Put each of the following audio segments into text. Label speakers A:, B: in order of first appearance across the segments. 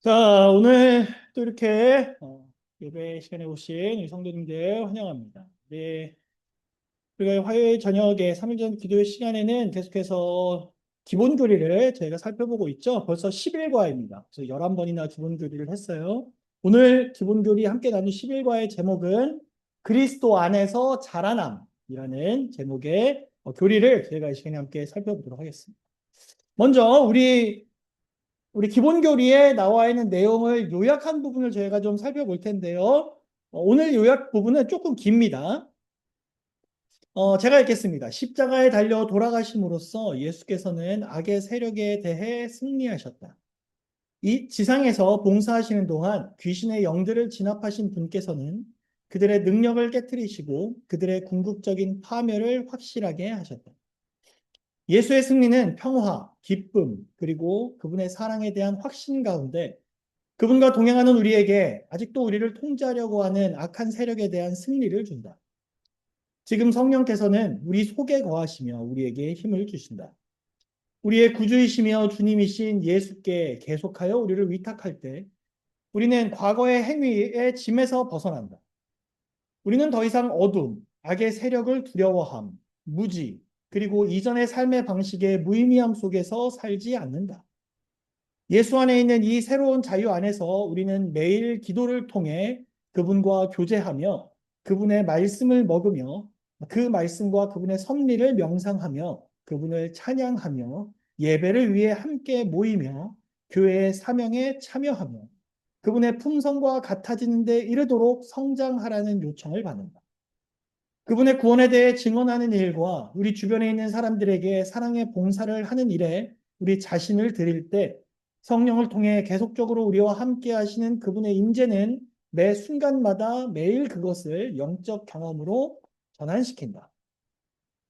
A: 자, 오늘 또 이렇게 예배 시간에 오신 우리 성도님들 환영합니다. 네, 우리가 화요일 저녁에 3일전 기도회 시간에는 계속해서 기본 교리를 저희가 살펴보고 있죠. 벌써 11과입니다. 그래서 11번이나 기본 교리를 했어요. 오늘 기본 교리 함께 나눈 11과의 제목은 그리스도 안에서 자라남이라는 제목의 교리를 저희가 이 시간에 함께 살펴보도록 하겠습니다. 먼저 우리 기본 교리에 나와 있는 내용을 요약한 부분을 저희가 좀 살펴볼 텐데요. 오늘 요약 부분은 조금 깁니다. 제가 읽겠습니다. 십자가에 달려 돌아가심으로써 예수께서는 악의 세력에 대해 승리하셨다. 이 지상에서 봉사하시는 동안 귀신의 영들을 진압하신 분께서는 그들의 능력을 깨뜨리시고 그들의 궁극적인 파멸을 확실하게 하셨다. 예수의 승리는 평화, 기쁨, 그리고 그분의 사랑에 대한 확신 가운데 그분과 동행하는 우리에게 아직도 우리를 통제하려고 하는 악한 세력에 대한 승리를 준다. 지금 성령께서는 우리 속에 거하시며 우리에게 힘을 주신다. 우리의 구주이시며 주님이신 예수께 계속하여 우리를 위탁할 때 우리는 과거의 행위의 짐에서 벗어난다. 우리는 더 이상 어둠, 악의 세력을 두려워함, 무지, 그리고 이전의 삶의 방식의 무의미함 속에서 살지 않는다. 예수 안에 있는 이 새로운 자유 안에서 우리는 매일 기도를 통해 그분과 교제하며 그분의 말씀을 먹으며 그 말씀과 그분의 섭리를 명상하며 그분을 찬양하며 예배를 위해 함께 모이며 교회의 사명에 참여하며 그분의 품성과 같아지는 데 이르도록 성장하라는 요청을 받는다. 그분의 구원에 대해 증언하는 일과 우리 주변에 있는 사람들에게 사랑의 봉사를 하는 일에 우리 자신을 드릴 때 성령을 통해 계속적으로 우리와 함께 하시는 그분의 임재는 매 순간마다 매일 그것을 영적 경험으로 전환시킨다.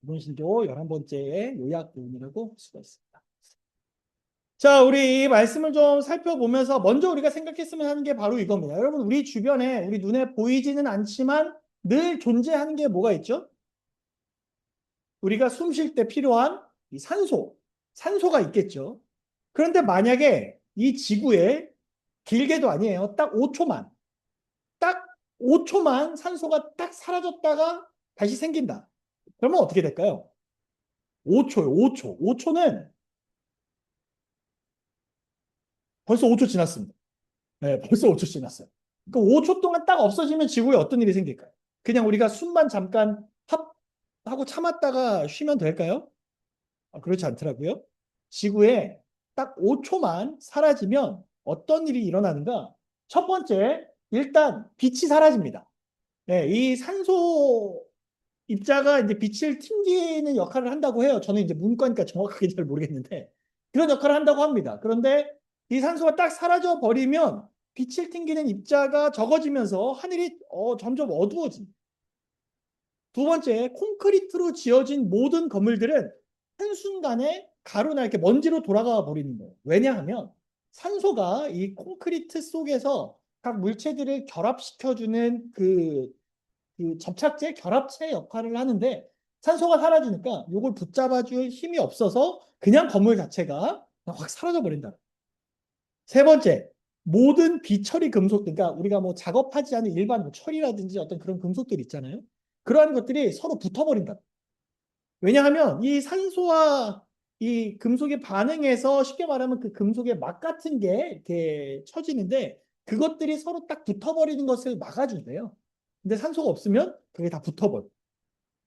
A: 이번 신조 11번째의 요약 부분이라고 할 수가 있습니다. 자, 우리 이 말씀을 좀 살펴보면서 먼저 우리가 생각했으면 하는 게 바로 이겁니다. 여러분, 우리 주변에 우리 눈에 보이지는 않지만 늘 존재하는 게 뭐가 있죠? 우리가 숨 쉴 때 필요한 이 산소가 있겠죠. 그런데 만약에 이 지구에 길게도 아니에요. 딱 5초만 산소가 딱 사라졌다가 다시 생긴다. 그러면 어떻게 될까요? 5초요, 5초. 5초는 벌써 5초 지났습니다. 네, 벌써 5초 지났어요. 그 5초 동안 딱 없어지면 지구에 어떤 일이 생길까요? 그냥 우리가 숨만 잠깐 하고 참았다가 쉬면 될까요? 그렇지 않더라고요. 지구에 딱 5초만 사라지면 어떤 일이 일어나는가? 첫 번째, 일단 빛이 사라집니다. 네, 이 산소 입자가 이제 빛을 튕기는 역할을 한다고 해요. 저는 이제 문과니까 정확하게 잘 모르겠는데 그런 역할을 한다고 합니다. 그런데 이 산소가 딱 사라져 버리면 빛을 튕기는 입자가 적어지면서 하늘이 점점 어두워집니다. 두 번째, 콘크리트로 지어진 모든 건물들은 한순간에 가루나 이렇게 먼지로 돌아가 버리는 거예요. 왜냐하면 산소가 이 콘크리트 속에서 각 물체들을 결합시켜주는 그 접착제, 결합체 역할을 하는데 산소가 사라지니까 이걸 붙잡아줄 힘이 없어서 그냥 건물 자체가 확 사라져 버린다. 세 번째, 모든 비처리 금속들, 그러니까 우리가 뭐 작업하지 않은 일반 뭐 철이라든지 어떤 그런 금속들 있잖아요. 그러한 것들이 서로 붙어버린다. 왜냐하면 이 산소와 이 금속이 반응해서 쉽게 말하면 그 금속의膜같은 게 이렇게 처지는데 그것들이 서로 딱 붙어버리는 것을 막아준대요. 근데 산소가 없으면 그게 다 붙어버려.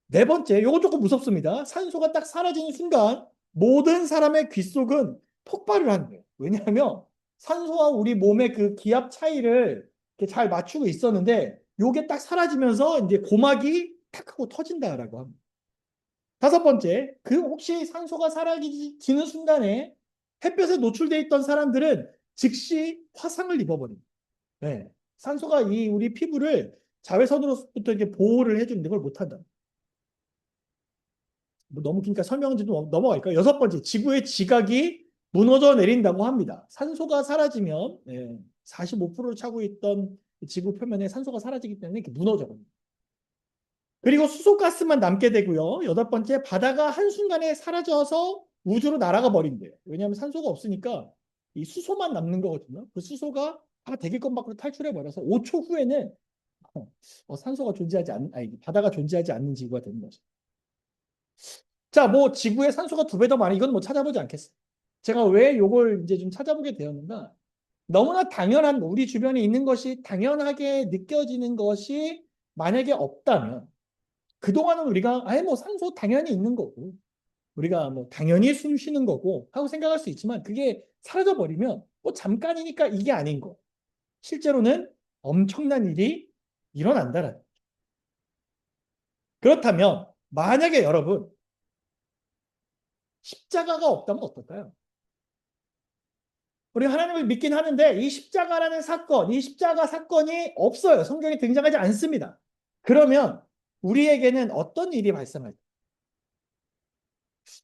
A: 네 번째, 이거 조금 무섭습니다. 산소가 딱 사라지는 순간 모든 사람의 귀 속은 폭발을 하는 거예요. 왜냐하면 산소와 우리 몸의 그 기압 차이를 이렇게 잘 맞추고 있었는데 이게 딱 사라지면서 이제 고막이 탁 하고 터진다라고 합니다. 다섯 번째, 그 혹시 산소가 사라지는 순간에 햇볕에 노출돼 있던 사람들은 즉시 화상을 입어버립니다. 네. 산소가 이 우리 피부를 자외선으로부터 이렇게 보호를 해주는데 그걸 못한다. 뭐 너무 기니까 설명은 좀 넘어갈까요? 여섯 번째, 지구의 지각이 무너져 내린다고 합니다. 산소가 사라지면 45%를 차고 있던 지구 표면에 산소가 사라지기 때문에 이렇게 무너져버립니다. 그리고 수소가스만 남게 되고요. 여덟 번째, 바다가 한순간에 사라져서 우주로 날아가 버린대요. 왜냐하면 산소가 없으니까 이 수소만 남는 거거든요. 그 수소가 다 대기권 밖으로 탈출해 버려서 5초 후에는 산소가 존재하지 않는, 아니, 바다가 존재하지 않는 지구가 되는 거죠. 자, 뭐 지구에 산소가 2배 더 많이, 이건 뭐 찾아보지 않겠어요. 제가 왜 요걸 이제 좀 찾아보게 되었는가? 너무나 당연한, 우리 주변에 있는 것이 당연하게 느껴지는 것이 만약에 없다면 그동안은 우리가 아예 뭐 산소 당연히 있는 거고 우리가 뭐 당연히 숨 쉬는 거고 하고 생각할 수 있지만 그게 사라져 버리면 뭐 잠깐이니까 이게 아닌 거. 실제로는 엄청난 일이 일어난다는. 그렇다면 만약에 여러분 십자가가 없다면 어떨까요? 우리 하나님을 믿긴 하는데 이 십자가라는 사건, 이 십자가 사건이 없어요. 성경에 등장하지 않습니다. 그러면 우리에게는 어떤 일이 발생할까요?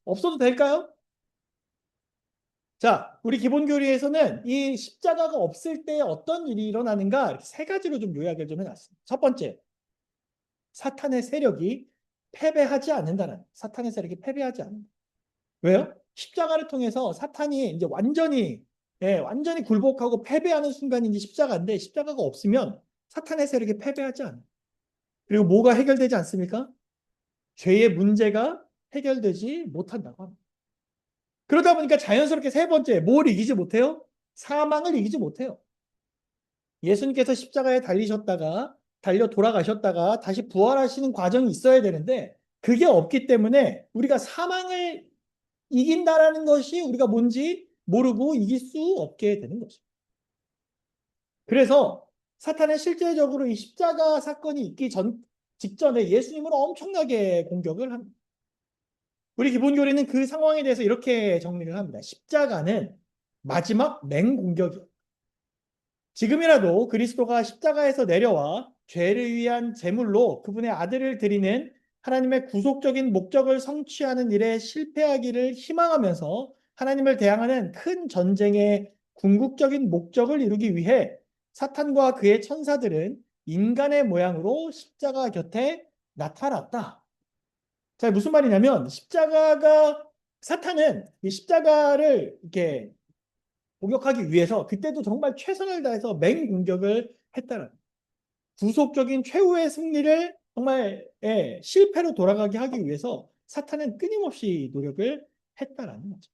A: 없어도 될까요? 자, 우리 기본 교리에서는 이 십자가가 없을 때 어떤 일이 일어나는가 이렇게 3가지로 좀 요약을 좀 해놨습니다. 첫 번째, 사탄의 세력이 패배하지 않는다는, 사탄의 세력이 패배하지 않는다. 왜요? 십자가를 통해서 사탄이 이제 완전히, 완전히 굴복하고 패배하는 순간이 이제 십자가인데 십자가가 없으면 사탄의 세력이 패배하지 않아요. 그리고 뭐가 해결되지 않습니까? 죄의 문제가 해결되지 못한다고 합니다. 그러다 보니까 자연스럽게 3번째, 뭘 이기지 못해요? 사망을 이기지 못해요. 예수님께서 십자가에 달리셨다가 달려 돌아가셨다가 다시 부활하시는 과정이 있어야 되는데 그게 없기 때문에 우리가 사망을 이긴다라는 것이 우리가 뭔지 모르고 이길 수 없게 되는 거죠. 그래서 사탄은 실제적으로 이 십자가 사건이 있기 직전에 예수님을 엄청나게 공격을 합니다. 우리 기본교리는 그 상황에 대해서 이렇게 정리를 합니다. 십자가는 마지막 맹공격이에요. 지금이라도 그리스도가 십자가에서 내려와 죄를 위한 제물로 그분의 아들을 드리는 하나님의 구속적인 목적을 성취하는 일에 실패하기를 희망하면서 하나님을 대항하는 큰 전쟁의 궁극적인 목적을 이루기 위해 사탄과 그의 천사들은 인간의 모양으로 십자가 곁에 나타났다. 자, 무슨 말이냐면 사탄은 이 십자가를 이렇게 공격하기 위해서 그때도 정말 최선을 다해서 맹공격을 했다는 구속적인 최후의 승리를 정말 실패로 돌아가게 하기 위해서 사탄은 끊임없이 노력을 했다라는 거죠.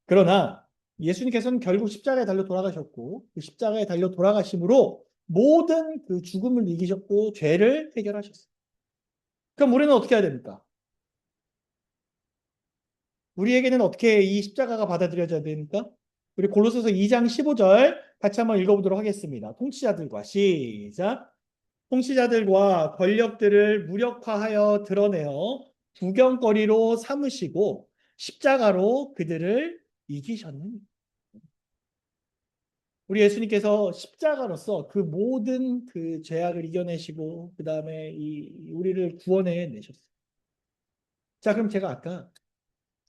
A: 그러나 예수님께서는 결국 십자가에 달려 돌아가셨고 그 십자가에 달려 돌아가심으로 모든 그 죽음을 이기셨고 죄를 해결하셨어요. 그럼 우리는 어떻게 해야 됩니까? 우리에게는 어떻게 이 십자가가 받아들여져야 됩니까? 우리 골로새서 2장 15절 같이 한번 읽어보도록 하겠습니다. 통치자들과 시작. 통치자들과 권력들을 무력화하여 드러내어 구경거리로 삼으시고 십자가로 그들을 이기셨느니. 우리 예수님께서 십자가로서 그 모든 그 죄악을 이겨내시고 그 다음에 우리를 구원해 내셨어요. 자, 그럼 제가 아까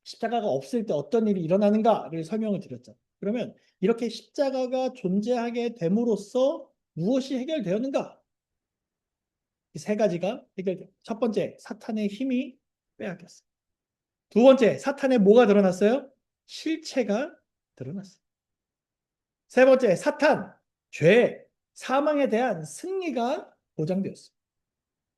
A: 십자가가 없을 때 어떤 일이 일어나는가를 설명을 드렸죠. 그러면 이렇게 십자가가 존재하게 됨으로써 무엇이 해결되었는가? 이 3가지가 해결돼요. 첫 번째, 사탄의 힘이 빼앗겼어요. 두 번째, 사탄의 뭐가 드러났어요? 실체가 드러났어요. 세 번째, 사탄, 죄, 사망에 대한 승리가 보장되었어요.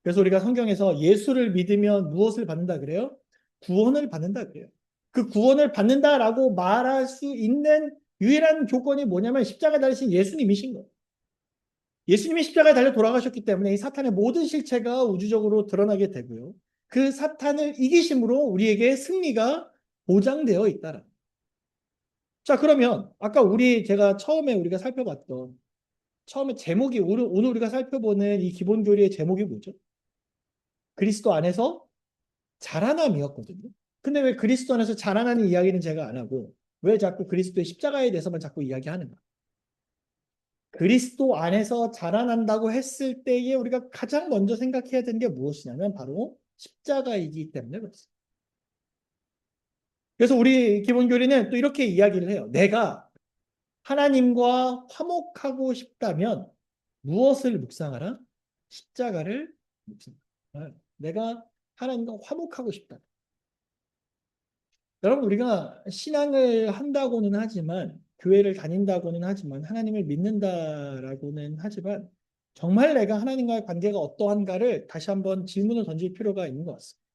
A: 그래서 우리가 성경에서 예수를 믿으면 무엇을 받는다 그래요? 구원을 받는다 그래요. 그 구원을 받는다라고 말할 수 있는 유일한 조건이 뭐냐면 십자가에 달리신 예수님이신 거예요. 예수님이 십자가에 달려 돌아가셨기 때문에 이 사탄의 모든 실체가 우주적으로 드러나게 되고요. 그 사탄을 이기심으로 우리에게 승리가 보장되어 있다라. 자, 그러면 아까 제가 처음에 우리가 살펴봤던 처음에 제목이 오늘 우리가 살펴보는 이 기본 교리의 제목이 뭐죠? 그리스도 안에서 자라남이었거든요. 근데 왜 그리스도 안에서 자라나는 이야기는 제가 안 하고 왜 자꾸 그리스도의 십자가에 대해서만 자꾸 이야기하는가? 그리스도 안에서 자라난다고 했을 때에 우리가 가장 먼저 생각해야 되는 게 무엇이냐면 바로 십자가이기 때문에 그렇습니다. 그래서 우리 기본교리는 또 이렇게 이야기를 해요. 내가 하나님과 화목하고 싶다면 무엇을 묵상하라? 십자가를 묵상하라. 내가 하나님과 화목하고 싶다. 여러분, 우리가 신앙을 한다고는 하지만, 교회를 다닌다고는 하지만, 하나님을 믿는다라고는 하지만, 정말 내가 하나님과의 관계가 어떠한가를 다시 한번 질문을 던질 필요가 있는 것 같습니다.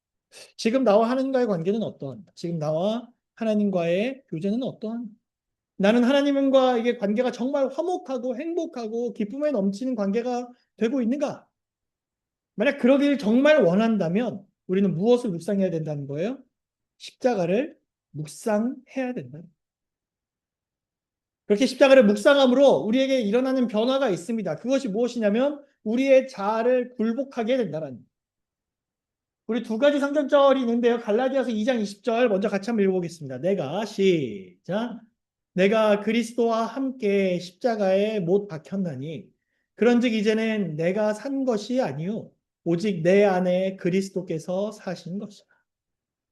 A: 지금 나와 하나님과의 관계는 어떠한가? 지금 나와 하나님과의 교제는 어떠한가? 나는 하나님과 이게 관계가 정말 화목하고 행복하고 기쁨에 넘치는 관계가 되고 있는가? 만약 그러길 정말 원한다면 우리는 무엇을 묵상해야 된다는 거예요? 십자가를 묵상해야 된다. 그렇게 십자가를 묵상함으로 우리에게 일어나는 변화가 있습니다. 그것이 무엇이냐면 우리의 자아를 굴복하게 된다는 거예요. 우리 두 가지 상징절이 있는데요. 갈라디아서 2장 20절 먼저 같이 한번 읽어보겠습니다. 시작. 내가 그리스도와 함께 십자가에 못 박혔나니 그런즉 이제는 내가 산 것이 아니요 오직 내 안에 그리스도께서 사신 것이라.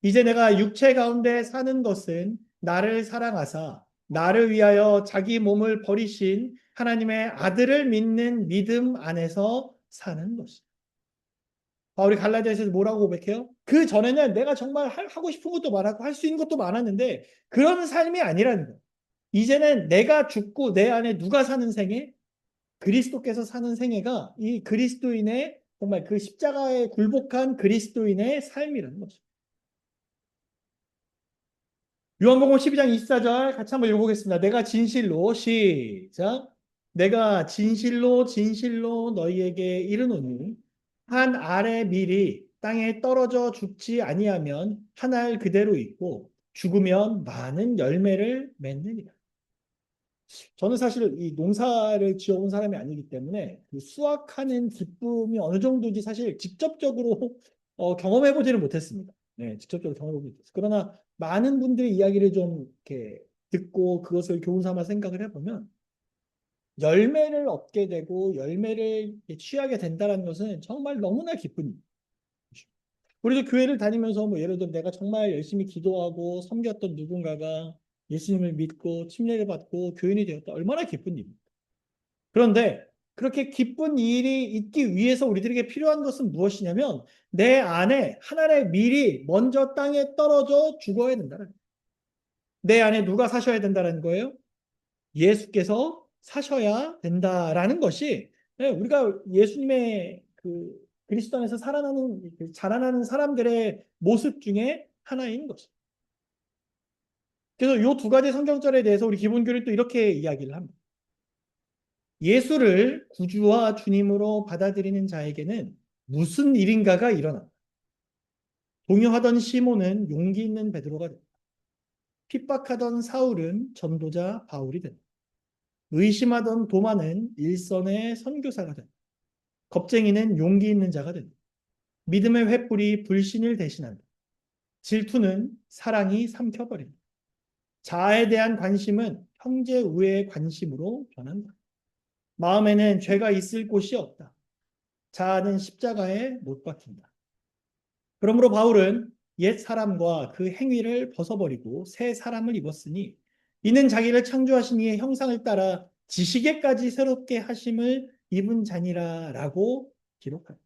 A: 이제 내가 육체 가운데 사는 것은 나를 사랑하사 나를 위하여 자기 몸을 버리신 하나님의 아들을 믿는 믿음 안에서 사는 것이다. 바울이 갈라디아서에서 뭐라고 고백해요? 그 전에는 내가 정말 하고 싶은 것도 많았고 할 수 있는 것도 많았는데 그런 삶이 아니라는 거예요. 이제는 내가 죽고 내 안에 누가 사는 생애? 그리스도께서 사는 생애가 이 그리스도인의 정말 그 십자가에 굴복한 그리스도인의 삶이라는 거죠. 요한복음 12장 24절 같이 한번 읽어보겠습니다. 내가 진실로 시작. 내가 진실로 진실로 너희에게 이르노니 한 알의 밀이 땅에 떨어져 죽지 아니하면 한 알 그대로 있고 죽으면 많은 열매를 맺느니라. 저는 사실 이 농사를 지어본 사람이 아니기 때문에 그 수확하는 기쁨이 어느 정도인지 사실 직접적으로 경험해 보지는 못했습니다. 네, 직접적으로 경험해 보지 못했어요. 그러나 많은 분들의 이야기를 좀 이렇게 듣고 그것을 교훈 삼아 생각을 해보면 열매를 얻게 되고 열매를 취하게 된다는 것은 정말 너무나 기쁜 일이죠. 우리도 교회를 다니면서 뭐 예를 들어 내가 정말 열심히 기도하고 섬겼던 누군가가 예수님을 믿고 침례를 받고 교인이 되었다. 얼마나 기쁜 일입니까? 그런데 그렇게 기쁜 일이 있기 위해서 우리들에게 필요한 것은 무엇이냐면 내 안에 하나님의 밀이 먼저 땅에 떨어져 죽어야 된다는 거예요. 내 안에 누가 사셔야 된다는 거예요? 예수께서 사셔야 된다라는 것이 우리가 예수님의 그 그리스도 안에서 살아나는 자라나는 사람들의 모습 중에 하나인 것입니다. 그래서 이 두 가지 성경절에 대해서 우리 기본교를 또 이렇게 이야기를 합니다. 예수를 구주와 주님으로 받아들이는 자에게는 무슨 일인가가 일어난다. 동요하던 시몬은 용기 있는 베드로가 된다. 핍박하던 사울은 전도자 바울이 된다. 의심하던 도마는 일선의 선교사가 된다. 겁쟁이는 용기 있는 자가 된다. 믿음의 횃불이 불신을 대신한다. 질투는 사랑이 삼켜버린다. 자아에 대한 관심은 형제 우애의 관심으로 변한다. 마음에는 죄가 있을 곳이 없다. 자아는 십자가에 못 박힌다. 그러므로 바울은 옛 사람과 그 행위를 벗어버리고 새 사람을 입었으니 이는 자기를 창조하신 이의 형상을 따라 지식에까지 새롭게 하심을 입은 자니라라고 기록합니다.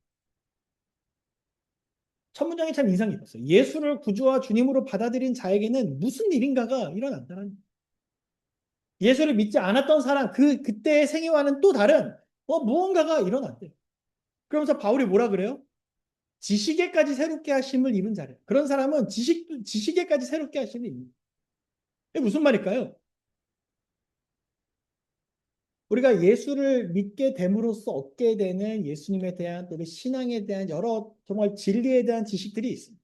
A: 첫 문장이 참 인상 깊었어요. 예수를 구주와 주님으로 받아들인 자에게는 무슨 일인가가 일어난다는 거예요. 예수를 믿지 않았던 사람 그때의 생애와는 또 다른 무언가가 일어난대요. 그러면서 바울이 뭐라 그래요? 지식에까지 새롭게 하심을 입은 자래. 그런 사람은 지식에까지 새롭게 하심을 입는. 이게 무슨 말일까요? 우리가 예수를 믿게 됨으로써 얻게 되는 예수님에 대한 또 신앙에 대한 여러 정말 진리에 대한 지식들이 있습니다.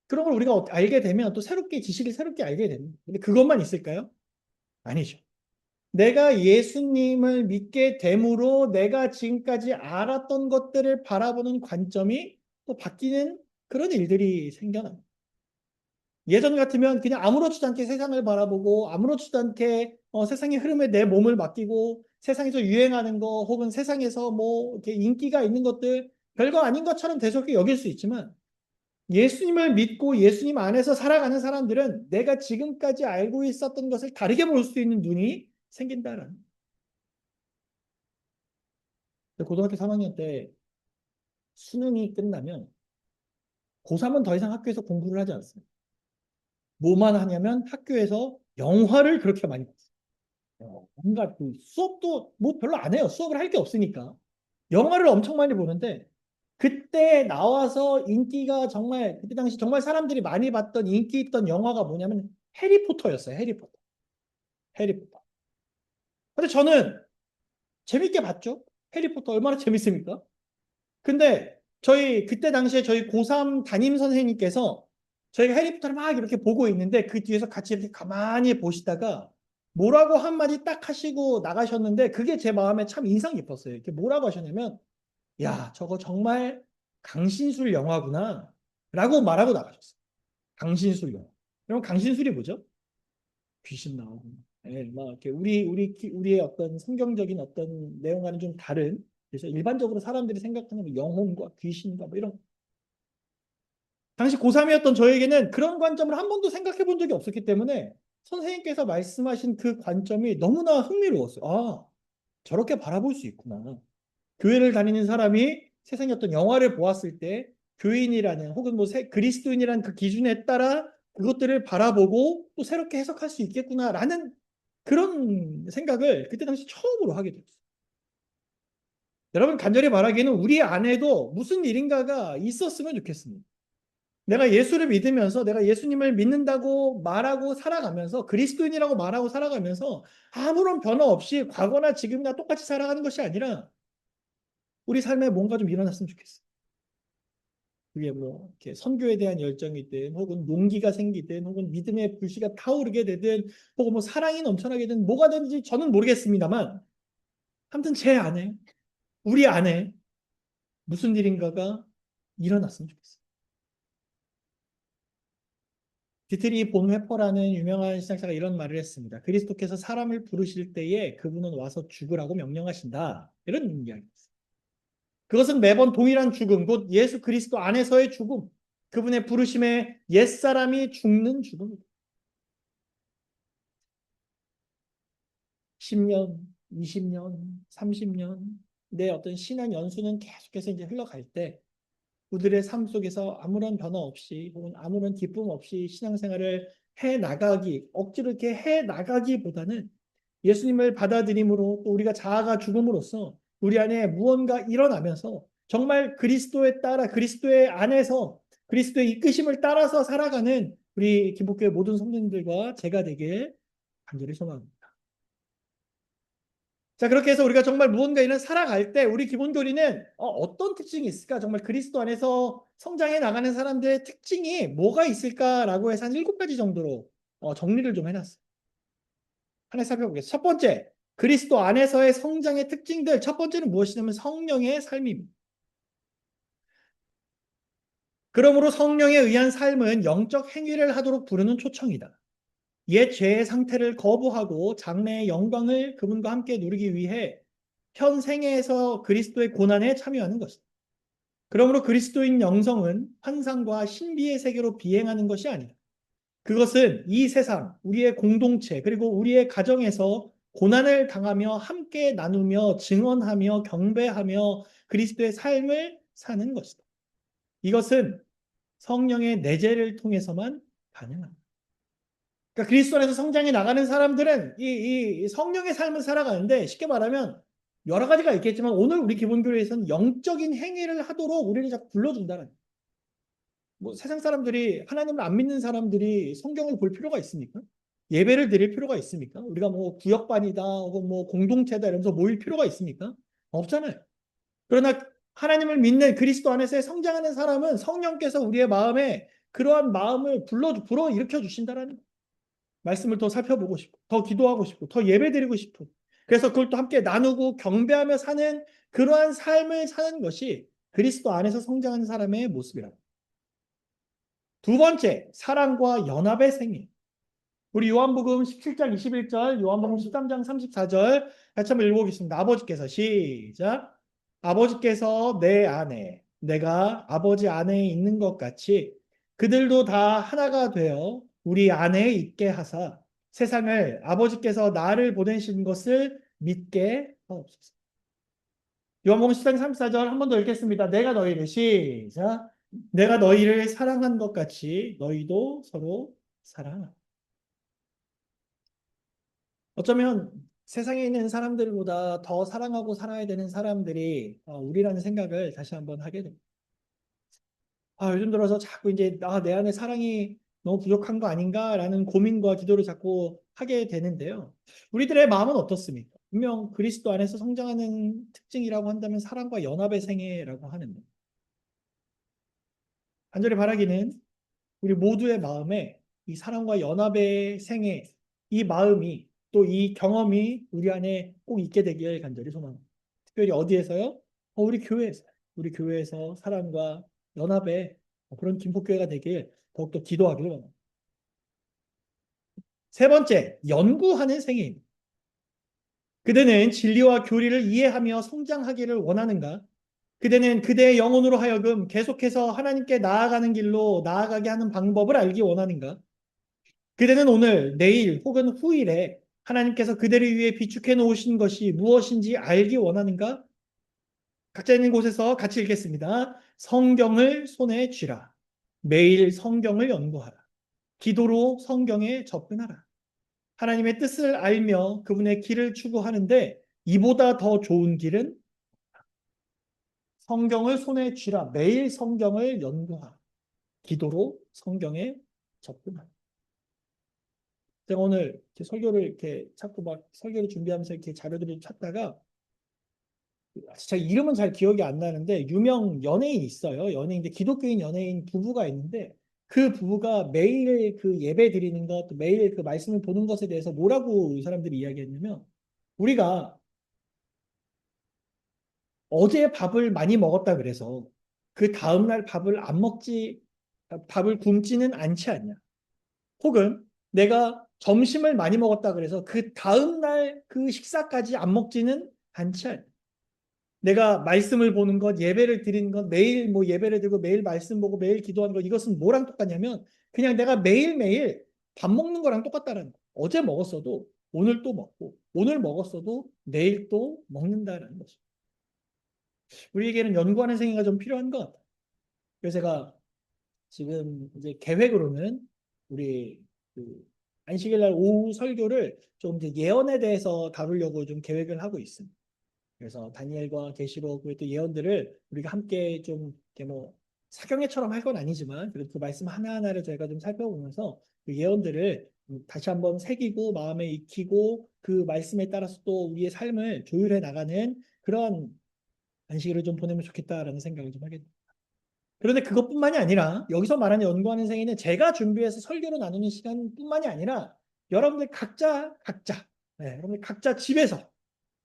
A: 그런 걸 우리가 알게 되면 또 새롭게 지식을 새롭게 알게 됩니다. 근데 그것만 있을까요? 아니죠. 내가 예수님을 믿게 됨으로 내가 지금까지 알았던 것들을 바라보는 관점이 또 바뀌는 그런 일들이 생겨납니다. 예전 같으면 그냥 아무렇지도 않게 세상을 바라보고 아무렇지도 않게 세상의 흐름에 내 몸을 맡기고 세상에서 유행하는 거 혹은 세상에서 뭐 이렇게 인기가 있는 것들 별거 아닌 것처럼 대수롭게 여길 수 있지만 예수님을 믿고 예수님 안에서 살아가는 사람들은 내가 지금까지 알고 있었던 것을 다르게 볼 수 있는 눈이 생긴다라는. 고등학교 3학년 때 수능이 끝나면 고3은 더 이상 학교에서 공부를 하지 않습니다. 뭐만 하냐면 학교에서 영화를 그렇게 많이 봤어요. 뭔가 그 수업도 뭐 별로 안 해요. 수업을 할 게 없으니까. 영화를 엄청 많이 보는데 그때 나와서 인기가 정말 그때 당시 정말 사람들이 많이 봤던 인기 있던 영화가 뭐냐면 해리포터였어요. 해리포터. 해리포터. 근데 저는 재밌게 봤죠. 해리포터 얼마나 재밌습니까? 근데 저희 그때 당시에 저희 고3 담임 선생님께서 저희가 해리포터를 막 이렇게 보고 있는데 그 뒤에서 같이 이렇게 가만히 보시다가 뭐라고 한마디 딱 하시고 나가셨는데 그게 제 마음에 참 인상 깊었어요. 이렇게 뭐라고 하셨냐면 야, 저거 정말 강신술 영화구나 라고 말하고 나가셨어요. 강신술 영화. 그럼 강신술이 뭐죠? 귀신 나오고 예, 막 이렇게 우리의 어떤 성경적인 어떤 내용과는 좀 다른 그래서 일반적으로 사람들이 생각하는 뭐 영혼과 귀신과 뭐 이런 당시 고3이었던 저에게는 그런 관점을 한 번도 생각해 본 적이 없었기 때문에 선생님께서 말씀하신 그 관점이 너무나 흥미로웠어요. 아, 저렇게 바라볼 수 있구나. 교회를 다니는 사람이 세상의 어떤 영화를 보았을 때 교인이라는 혹은 뭐 그리스도인이라는 그 기준에 따라 그것들을 바라보고 또 새롭게 해석할 수 있겠구나라는 그런 생각을 그때 당시 처음으로 하게 됐어요. 여러분 간절히 말하기에는 우리 안에도 무슨 일인가가 있었으면 좋겠습니다. 내가 예수를 믿으면서 내가 예수님을 믿는다고 말하고 살아가면서 그리스도인이라고 말하고 살아가면서 아무런 변화 없이 과거나 지금이나 똑같이 살아가는 것이 아니라 우리 삶에 뭔가 좀 일어났으면 좋겠어요. 그게 뭐 이렇게 선교에 대한 열정이든 혹은 용기가 생기든 혹은 믿음의 불씨가 타오르게 되든 혹은 뭐 사랑이 넘쳐나게 되든 뭐가 되는지 저는 모르겠습니다만 아무튼 제 안에 우리 안에 무슨 일인가가 일어났으면 좋겠어요. 디트리 본회퍼라는 유명한 신학자가 이런 말을 했습니다. 그리스도께서 사람을 부르실 때에 그분은 와서 죽으라고 명령하신다. 이런 이야기입니다. 그것은 매번 동일한 죽음, 곧 예수 그리스도 안에서의 죽음, 그분의 부르심에 옛사람이 죽는 죽음. 10년, 20년, 30년 내 어떤 신앙 연수는 계속해서 이제 흘러갈 때 우리들의 삶 속에서 아무런 변화 없이 혹은 아무런 기쁨 없이 신앙생활을 해 나가기, 억지로 이렇게 해 나가기보다는 예수님을 받아들임으로 또 우리가 자아가 죽음으로써 우리 안에 무언가 일어나면서 정말 그리스도에 따라 그리스도의 안에서 그리스도의 이끄심을 따라서 살아가는 우리 김복교회 모든 성도님들과 제가 되길 간절히 소망합니다. 자, 그렇게 해서 우리가 정말 무언가 이런 살아갈 때 우리 기본 교리는 어떤 특징이 있을까? 정말 그리스도 안에서 성장해 나가는 사람들의 특징이 뭐가 있을까라고 해서 한 7가지 정도로 정리를 좀 해놨어요. 하나 살펴보겠습니다. 첫 번째, 그리스도 안에서의 성장의 특징들. 첫 번째는 무엇이냐면 성령의 삶입니다. 그러므로 성령에 의한 삶은 영적 행위를 하도록 부르는 초청이다. 옛 죄의 상태를 거부하고 장래의 영광을 그분과 함께 누리기 위해 현 생애에서 그리스도의 고난에 참여하는 것이다. 그러므로 그리스도인 영성은 환상과 신비의 세계로 비행하는 것이 아니다. 그것은 이 세상, 우리의 공동체, 그리고 우리의 가정에서 고난을 당하며 함께 나누며 증언하며 경배하며 그리스도의 삶을 사는 것이다. 이것은 성령의 내재를 통해서만 가능합니다. 그러니까 그리스도 안에서 성장해 나가는 사람들은 이 성령의 삶을 살아가는데 쉽게 말하면 여러 가지가 있겠지만 오늘 우리 기본교회에서는 영적인 행위를 하도록 우리를 자꾸 불러준다는 뭐 세상 사람들이 하나님을 안 믿는 사람들이 성경을 볼 필요가 있습니까? 예배를 드릴 필요가 있습니까? 우리가 뭐 구역반이다 혹은 뭐 공동체다 이러면서 모일 필요가 있습니까? 없잖아요. 그러나 하나님을 믿는 그리스도 안에서 성장하는 사람은 성령께서 우리의 마음에 그러한 마음을 불러일으켜 주신다라는 말씀을 더 살펴보고 싶고 더 기도하고 싶고 더 예배드리고 싶고 그래서 그걸 또 함께 나누고 경배하며 사는 그러한 삶을 사는 것이 그리스도 안에서 성장하는 사람의 모습이라고. 두 번째, 사랑과 연합의 생애. 우리 요한복음 17장 21절, 요한복음 13장 34절 같이 한번 읽어보겠습니다. 아버지께서 시작. 아버지께서 내 안에 내가 아버지 안에 있는 것 같이 그들도 다 하나가 되어 우리 안에 있게 하사 세상을 아버지께서 나를 보내신 것을 믿게 하옵소서. 요한복음 10장 34절 한 번 더 읽겠습니다. 내가 너희를 시작. 내가 너희를 사랑한 것 같이 너희도 서로 사랑하라. 어쩌면 세상에 있는 사람들보다 더 사랑하고 살아야 되는 사람들이 우리라는 생각을 다시 한번 하게 됩니다. 요즘 들어서 자꾸 이제 내 안에 사랑이 너무 부족한 거 아닌가라는 고민과 기도를 자꾸 하게 되는데요. 우리들의 마음은 어떻습니까? 분명 그리스도 안에서 성장하는 특징이라고 한다면 사랑과 연합의 생애라고 하는데 간절히 바라기는 우리 모두의 마음에 이 사랑과 연합의 생애, 이 마음이 또 이 경험이 우리 안에 꼭 있게 되길 간절히 소망합니다. 특별히 어디에서요? 우리 교회에서. 우리 교회에서 사랑과 연합의 그런 김포교회가 되길 더욱더 기도하기를 원합니다. 세 번째, 연구하는 생애입니다. 그대는 진리와 교리를 이해하며 성장하기를 원하는가? 그대는 그대의 영혼으로 하여금 계속해서 하나님께 나아가는 길로 나아가게 하는 방법을 알기 원하는가? 그대는 오늘, 내일 혹은 후일에 하나님께서 그대를 위해 비축해 놓으신 것이 무엇인지 알기 원하는가? 각자 있는 곳에서 같이 읽겠습니다. 성경을 손에 쥐라. 매일 성경을 연구하라. 기도로 성경에 접근하라. 하나님의 뜻을 알며 그분의 길을 추구하는데 이보다 더 좋은 길은 성경을 손에 쥐라. 매일 성경을 연구하라. 기도로 성경에 접근하라. 제가 오늘 이렇게 설교를 이렇게 찾고 막 설교를 준비하면서 이렇게 자료들을 찾다가 제가 이름은 잘 기억이 안 나는데 유명 연예인 있어요. 연예인인데 기독교인 연예인 부부가 있는데 그 부부가 매일 그 예배 드리는 것, 또 매일 그 말씀을 보는 것에 대해서 뭐라고 이 사람들이 이야기했냐면 우리가 어제 밥을 많이 먹었다 그래서 그 다음날 밥을 굶지는 않지 않냐. 혹은 내가 점심을 많이 먹었다 그래서 그 다음날 그 식사까지 안 먹지는 않지 않냐. 내가 말씀을 보는 것, 예배를 드리는 것, 매일 뭐 예배를 드리고 매일 말씀 보고 매일 기도하는 것, 이것은 뭐랑 똑같냐면 그냥 내가 매일매일 밥 먹는 거랑 똑같다는 거. 어제 먹었어도 오늘 또 먹고, 오늘 먹었어도 내일 또 먹는다는 거죠. 우리에게는 연구하는 생애가 좀 필요한 것 같아요. 그래서 제가 지금 이제 계획으로는 우리 그 안식일 날 오후 설교를 좀 이제 예언에 대해서 다루려고 좀 계획을 하고 있습니다. 그래서 다니엘과 계시록 그리고 또 예언들을 우리가 함께 좀 이렇게 뭐 사경회처럼 할 건 아니지만 그래도 그 말씀 하나하나를 저희가 좀 살펴보면서 그 예언들을 다시 한번 새기고 마음에 익히고 그 말씀에 따라서 또 우리의 삶을 조율해 나가는 그런 안식일을 좀 보내면 좋겠다라는 생각을 좀 하게 됩니다. 그런데 그것뿐만이 아니라 여기서 말하는 연구하는 생애는 제가 준비해서 설교로 나누는 시간뿐만이 아니라 여러분들 각자 여러분들 각자 집에서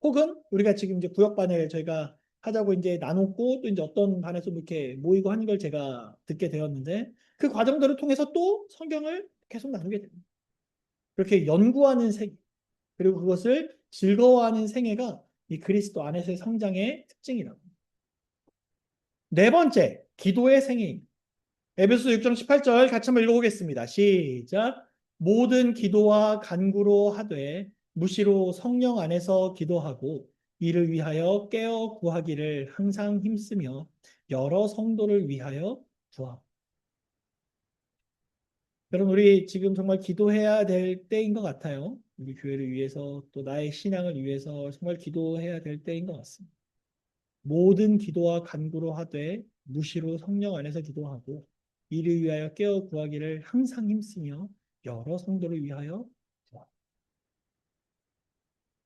A: 혹은 우리가 지금 이제 구역반을 저희가 하자고 이제 나눴고 또 이제 어떤 반에서 뭐 이렇게 모이고 하는 걸 제가 듣게 되었는데 그 과정들을 통해서 또 성경을 계속 나누게 됩니다. 그렇게 연구하는 생애 그리고 그것을 즐거워하는 생애가 이 그리스도 안에서의 성장의 특징이라고. 네 번째, 기도의 생애입니다. 에베소 6장 18절 같이 한번 읽어보겠습니다. 시작. 모든 기도와 간구로 하되 무시로 성령 안에서 기도하고 이를 위하여 깨어 구하기를 항상 힘쓰며 여러 성도를 위하여 구하고. 여러분 우리 지금 정말 기도해야 될 때인 것 같아요. 우리 교회를 위해서 또 나의 신앙을 위해서 정말 기도해야 될 때인 것 같습니다. 모든 기도와 간구로 하되 무시로 성령 안에서 기도하고 이를 위하여 깨어 구하기를 항상 힘쓰며 여러 성도를 위하여 기도하고.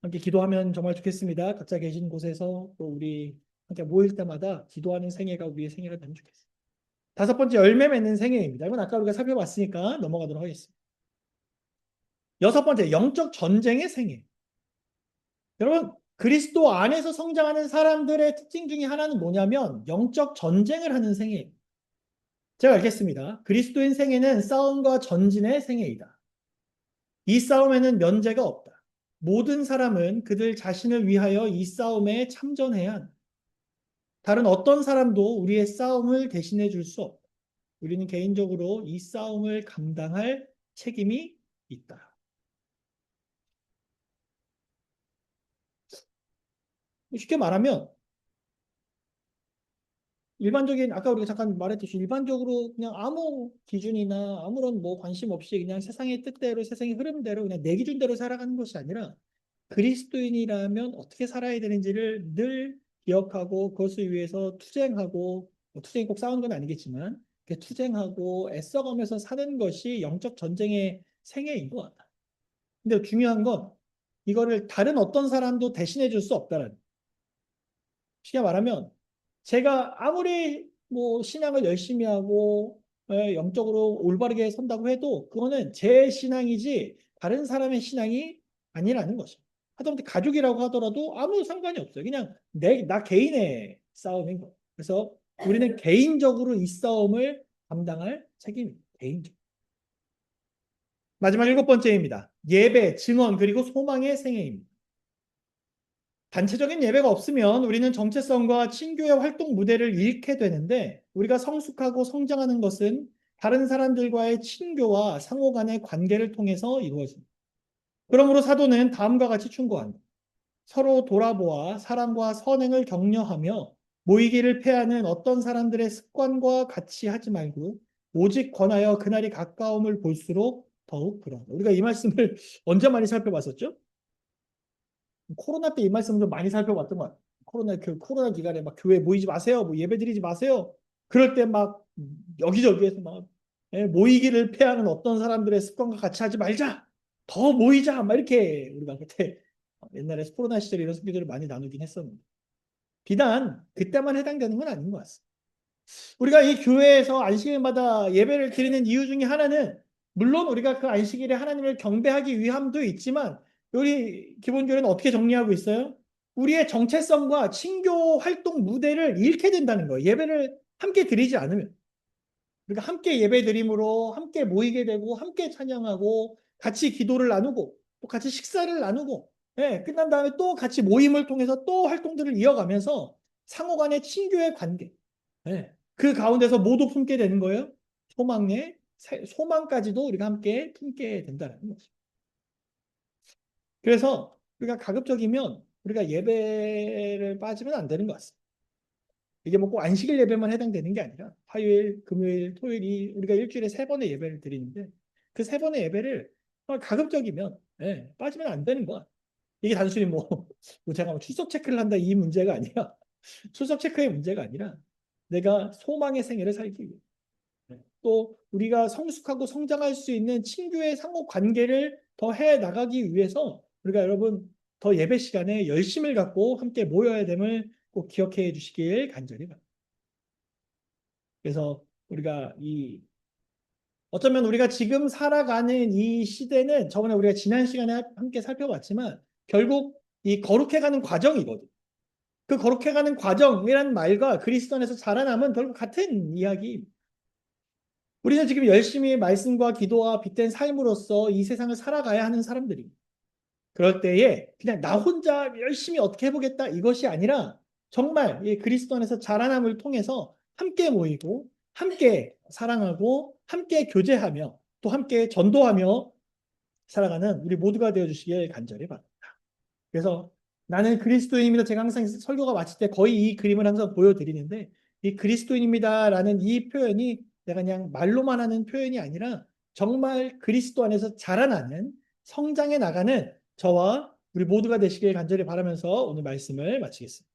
A: 함께 기도하면 정말 좋겠습니다. 각자 계신 곳에서 또 우리 함께 모일 때마다 기도하는 생애가 우리의 생애가 되면 좋겠습니다. 다섯 번째 열매 맺는 생애입니다. 이건 아까 우리가 살펴봤으니까 넘어가도록 하겠습니다. 여섯 번째 영적 전쟁의 생애. 여러분 그리스도 안에서 성장하는 사람들의 특징 중에 하나는 뭐냐면 영적 전쟁을 하는 생애예요. 제가 알겠습니다. 그리스도인 생애는 싸움과 전진의 생애이다. 이 싸움에는 면제가 없다. 모든 사람은 그들 자신을 위하여 이 싸움에 참전해야 한다. 다른 어떤 사람도 우리의 싸움을 대신해 줄 수 없다. 우리는 개인적으로 이 싸움을 감당할 책임이 있다. 쉽게 말하면 일반적인 아까 우리가 잠깐 말했듯이 일반적으로 그냥 아무 기준이나 아무런 뭐 관심 없이 그냥 세상의 뜻대로 세상의 흐름대로 그냥 내 기준대로 살아가는 것이 아니라 그리스도인이라면 어떻게 살아야 되는지를 늘 기억하고 그것을 위해서 투쟁하고 뭐 투쟁이 꼭 싸우는 건 아니겠지만 이렇게 투쟁하고 애써가면서 사는 것이 영적 전쟁의 생애인 것 같다. 근데 중요한 건 이거를 다른 어떤 사람도 대신해 줄 수 없다는. 쉽게 말하면 제가 아무리 뭐 신앙을 열심히 하고 영적으로 올바르게 선다고 해도 그거는 제 신앙이지 다른 사람의 신앙이 아니라는 것이죠. 하다못해 가족이라고 하더라도 아무 상관이 없어요. 그냥 나 개인의 싸움인 거예요. 그래서 우리는 개인적으로 이 싸움을 감당할 책임입니다. 개인적. 마지막 일곱 번째입니다. 예배, 증언, 그리고 소망의 생애입니다. 단체적인 예배가 없으면 우리는 정체성과 친교의 활동 무대를 잃게 되는데 우리가 성숙하고 성장하는 것은 다른 사람들과의 친교와 상호 간의 관계를 통해서 이루어집니다. 그러므로 사도는 다음과 같이 충고한다. 서로 돌아보아 사랑과 선행을 격려하며 모이기를 패하는 어떤 사람들의 습관과 같이 하지 말고 오직 권하여 그날이 가까움을 볼수록 더욱 그러하다. 우리가 이 말씀을 언제 많이 살펴봤었죠? 코로나 때 이 말씀 좀 많이 살펴봤던 것 같아요. 코로나 기간에 막 교회 모이지 마세요. 뭐 예배 드리지 마세요. 그럴 때 막 여기저기에서 막 모이기를 패하는 어떤 사람들의 습관과 같이 하지 말자. 더 모이자. 막 이렇게 우리가 그때 옛날에 코로나 시절에 이런 설교들을 많이 나누긴 했었는데 비단 그때만 해당되는 건 아닌 것 같습니다. 우리가 이 교회에서 안식일마다 예배를 드리는 이유 중에 하나는 물론 우리가 그 안식일에 하나님을 경배하기 위함도 있지만 우리 기본교회는 어떻게 정리하고 있어요? 우리의 정체성과 친교 활동 무대를 잃게 된다는 거예요. 예배를 함께 드리지 않으면. 우리가 함께 예배 드림으로 함께 모이게 되고 함께 찬양하고 같이 기도를 나누고 또 같이 식사를 나누고 끝난 다음에 또 같이 모임을 통해서 또 활동들을 이어가면서 상호 간의 친교의 관계 그 가운데서 모두 품게 되는 거예요. 소망까지도 우리가 함께 품게 된다는 거죠. 그래서 우리가 가급적이면 우리가 예배를 빠지면 안 되는 것 같습니다. 이게 뭐 꼭 안식일 예배만 해당되는 게 아니라 화요일, 금요일, 토요일이 우리가 일주일에 3번의 예배를 드리는데 그 3번의 예배를 가급적이면 빠지면 안 되는 거야. 이게 단순히 뭐 제가 뭐 출석 체크를 한다 이 문제가 아니라 출석 체크의 문제가 아니라 내가 소망의 생애를 살기 위해 또 우리가 성숙하고 성장할 수 있는 친교의 상호 관계를 더 해 나가기 위해서 우리가 여러분 더 예배 시간에 열심을 갖고 함께 모여야 됨을 꼭 기억해 주시길 간절히 바랍니다. 그래서 우리가 어쩌면 우리가 지금 살아가는 이 시대는 저번에 우리가 지난 시간에 함께 살펴봤지만 결국 이 거룩해가는 과정이거든. 그 거룩해가는 과정이란 말과 그리스도 안에서 자라남은 결국 같은 이야기. 우리는 지금 열심히 말씀과 기도와 빗댄 삶으로서 이 세상을 살아가야 하는 사람들입니다. 그럴 때에 그냥 나 혼자 열심히 어떻게 해보겠다 이것이 아니라 정말 이 그리스도 안에서 자라남을 통해서 함께 모이고 함께 사랑하고 함께 교제하며 또 함께 전도하며 살아가는 우리 모두가 되어주시길 간절히 바랍니다. 그래서 나는 그리스도인입니다. 제가 항상 설교가 마칠 때 거의 이 그림을 항상 보여드리는데 이 그리스도인입니다라는 이 표현이 내가 그냥 말로만 하는 표현이 아니라 정말 그리스도 안에서 자라나는 성장해 나가는 저와 우리 모두가 되시길 간절히 바라면서 오늘 말씀을 마치겠습니다.